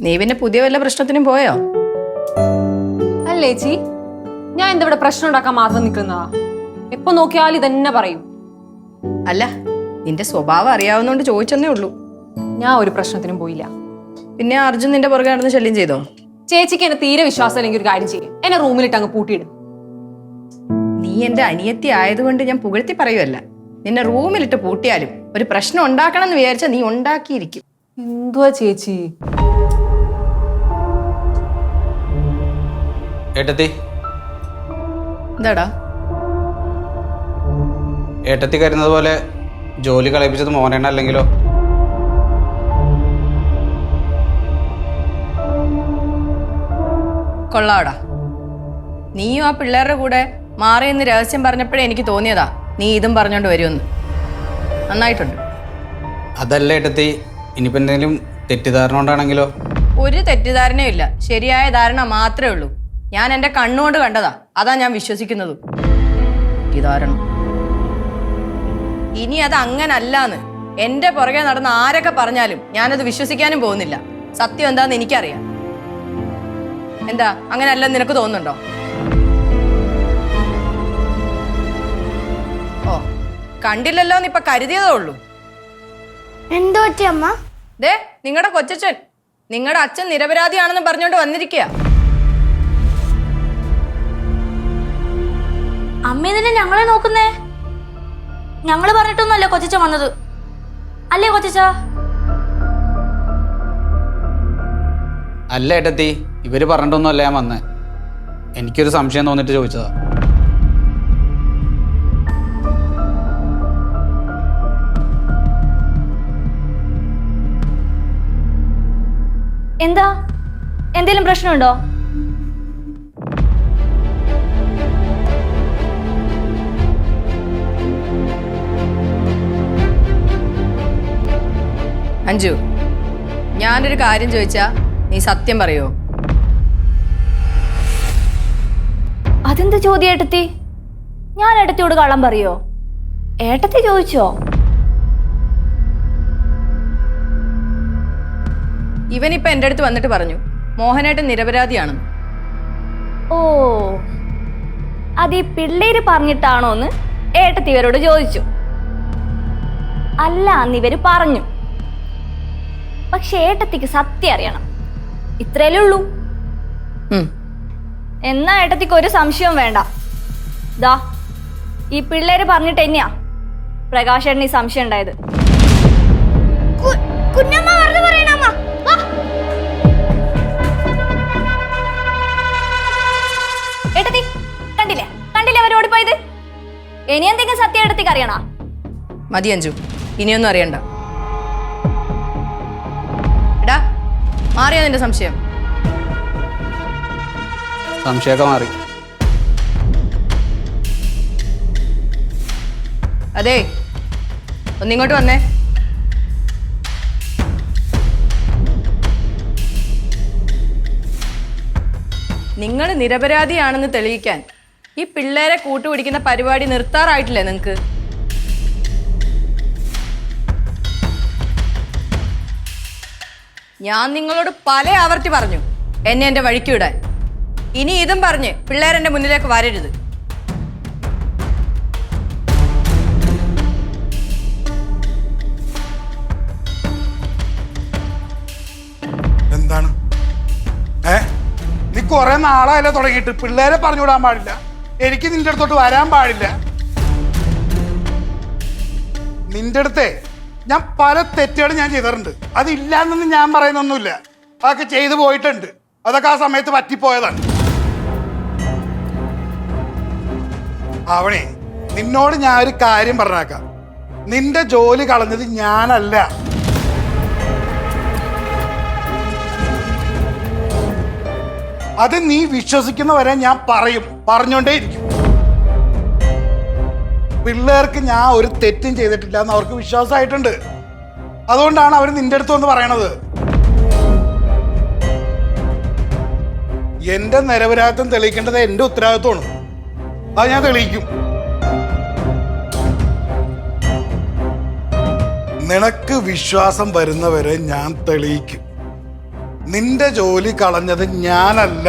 നീ പിന്നെ പുതിയ വല്ല പ്രശ്നത്തിനും പോയോ? അല്ലേ ചേച്ചി, ഞാൻ എന്താ ഇവിടെ പ്രശ്നം ഉണ്ടാക്കാൻ മാത്രം നിൽക്കുന്നതാ? എപ്പൊ നോക്കിയാലും ഇതന്നെ പറയും. അല്ല, നിന്റെ സ്വഭാവം അറിയാവുന്നോണ്ട് ചോദിച്ചെന്നേ ഉള്ളൂ. ഞാൻ ഒരു പ്രശ്നത്തിനും പോയില്ല. പിന്നെ അർജുൻ നിന്റെ പുറകെ നടന്ന് ശല്യം ചെയ്തോ? ചേച്ചിക്ക് എന്നെ തീരെ വിശ്വാസം അല്ലെങ്കിൽ ഒരു കാര്യം ചെയ്യും, എന്നെ റൂമിലിട്ട് അങ്ങ് പൂട്ടിയിടും. നീ എന്റെ അനിയത്തി ആയതുകൊണ്ട് ഞാൻ പുകഴ്ത്തി പറയുമല്ല. നിന്നെ റൂമിലിട്ട് പൂട്ടിയാലും ഒരു പ്രശ്നം ഉണ്ടാക്കണം എന്ന് വിചാരിച്ചാൽ നീ ഉണ്ടാക്കിയിരിക്കും. എന്തുവാ ചേച്ചി? ഏട്ടത്തി, എന്താടാ? ഏട്ടത്തി കരുന്നത് പോലെ ജോലി കളയിപ്പിച്ചത് മോനേണ്ണ അല്ലെങ്കിലോ? കൊള്ളാടാ, നീയും ആ പിള്ളേരുടെ കൂടെ മാറിയെന്ന് രഹസ്യം പറഞ്ഞപ്പോഴേ എനിക്ക് തോന്നിയതാ നീ ഇതും പറഞ്ഞോണ്ട് വരുമെന്ന്. നന്നായിട്ടുണ്ട്. അതല്ല ഏട്ടത്തി, ഇനിയിപ്പോൾ എന്തെങ്കിലും തെറ്റിദ്ധാരണ കൊണ്ടാണെങ്കിലോ? ഒരു തെറ്റിദ്ധാരണയും ഇല്ല, ശരിയായ ധാരണ മാത്രമേ ഉള്ളൂ. ഞാൻ എൻ്റെ കണ്ണുകൊണ്ട് കണ്ടതാ, അതാ ഞാൻ വിശ്വസിക്കുന്നത്. തെറ്റിദ്ധാരണ ഇനി അത് അങ്ങനല്ലാന്ന് എൻ്റെ പുറകെ നടന്ന് ആരൊക്കെ പറഞ്ഞാലും ഞാനത് വിശ്വസിക്കാനും പോകുന്നില്ല. സത്യം എന്താന്ന് എനിക്കറിയാം. എന്താ അങ്ങനെ അല്ലെന്ന് നിനക്ക് തോന്നുന്നുണ്ടോ? ഓ, കണ്ടില്ലല്ലോ എന്ന് ഇപ്പൊ കരുതിയതേ ഉള്ളൂ. എന്തോ പറ്റി അമ്മ? ദേ, നിങ്ങളുടെ കൊച്ചച്ഛൻ നിങ്ങളുടെ അച്ഛൻ നിരപരാധിയാണെന്ന് പറഞ്ഞോണ്ട് വന്നിരിക്കുക. അമ്മ ഇതിനെ ഞങ്ങളെ നോക്കുന്നേ? ഞങ്ങള് പറഞ്ഞിട്ടൊന്നുമല്ല കൊച്ചച്ച വന്നത്, അല്ലേ കൊച്ചച്ച? അല്ല ഏട്ടത്തി, ഇവര് പറഞ്ഞിട്ടൊന്നുമല്ല ഞാൻ വന്നേ. എനിക്കൊരു സംശയം തോന്നിട്ട് ചോദിച്ചതാ. എന്താ, എന്തേലും പ്രശ്നമുണ്ടോ? അഞ്ജു, ഞാനൊരു കാര്യം ചോദിച്ചാ നീ സത്യം പറയോ? അതെന്ത് ചോദ്യം ഏട്ടത്തി? ഞാൻ ഏട്ടത്തിയോട് കള്ളം പറയോ? ഏട്ടത്തി ചോദിച്ചോ? ഇവനിപ്പൊ എൻ്റെ അടുത്ത് വന്നിട്ട് പറഞ്ഞു മോഹനേട്ടൻ നിരപരാധിയാണെന്ന്. ഓ, അത് ഈ പിള്ളേര് പറഞ്ഞിട്ടാണോന്ന് ഏട്ടത്തി ഇവരോട് ചോദിച്ചു. അല്ല, അന്ന് ഇവര് പറഞ്ഞു. പക്ഷെ ഏട്ടത്തിക്ക് സത്യം അറിയണം, ഇത്രയല്ലേ ഉള്ളൂ. എന്നാ ഏട്ടത്തിക്ക് ഒരു സംശയവും വേണ്ട. ദാ, ഈ പിള്ളേര് പറഞ്ഞിട്ട് തന്നെയാ പ്രകാശേട്ടന് ഈ സംശയം ഉണ്ടായത്. ഏട്ടത്തി കണ്ടില്ലേ, കണ്ടില്ലേ അവർ ഓടിപ്പോയത്? ഇനി എന്തെങ്കിലും സത്യം ഏട്ടത്തിക്ക് അറിയണോ? മതി അഞ്ജു, ഇനിയൊന്നും അറിയണ്ട. എടാ, മാറിയോ നിന്റെ സംശയം? സംശയമൊക്കെ മാറി. അതെ, ഒന്നിങ്ങോട്ട് വന്നേ. നിങ്ങൾ നിരപരാധിയാണെന്ന് തെളിയിക്കാൻ ഈ പിള്ളേരെ കൂട്ടുപിടിക്കുന്ന പരിപാടി നിർത്താറായിട്ടില്ലേ നിങ്ങൾക്ക്? ഞാൻ നിങ്ങളോട് പല ആവർത്തി പറഞ്ഞു എന്നെ എൻ്റെ വഴിക്ക് വിടാൻ. ഇനി ഇതും പറഞ്ഞ് പിള്ളേരെന്റെ മുന്നിലേക്ക് വരരുത്. എന്താണ്? നീ കുറെ നാളായല്ലോ തുടങ്ങിയിട്ട്. പിള്ളേരെ പറഞ്ഞുവിടാൻ പാടില്ല, എനിക്ക് നിന്റെ അടുത്തോട്ട് വരാൻ പാടില്ല. നിന്റെ അടുത്തേ ഞാൻ പല തെറ്റുകളും ഞാൻ ചെയ്തിട്ടുണ്ട്. അതില്ലാന്നൊന്നും ഞാൻ പറയുന്നൊന്നുമില്ല. അതൊക്കെ ചെയ്തു പോയിട്ടുണ്ട്. അതൊക്കെ ആ സമയത്ത് പറ്റിപ്പോയതാണ്. അവണേ, നിന്നോട് ഞാൻ ഒരു കാര്യം പറഞ്ഞേക്കാം. നിന്റെ ജോലി കളഞ്ഞത് ഞാനല്ല. അത് നീ വിശ്വസിക്കുന്നവരെ ഞാൻ പറഞ്ഞോണ്ടേയിരിക്കും. പിള്ളേർക്ക് ഞാൻ ഒരു തെറ്റും ചെയ്തിട്ടില്ല എന്ന് അവർക്ക് വിശ്വാസമായിട്ടുണ്ട്. അതുകൊണ്ടാണ് അവർ നിന്റെ അടുത്ത് വന്ന് പറയണത്. എന്റെ നിരപരാധിത്വം തെളിയിക്കേണ്ടത് എന്റെ ഉത്തരവാദിത്വമാണ്. അത് ഞാൻ തെളിയിക്കും. നിനക്ക് വിശ്വാസം വരുന്നവരെ ഞാൻ തെളിയിക്കും. നിന്റെ ജോലി കളഞ്ഞത് ഞാനല്ല.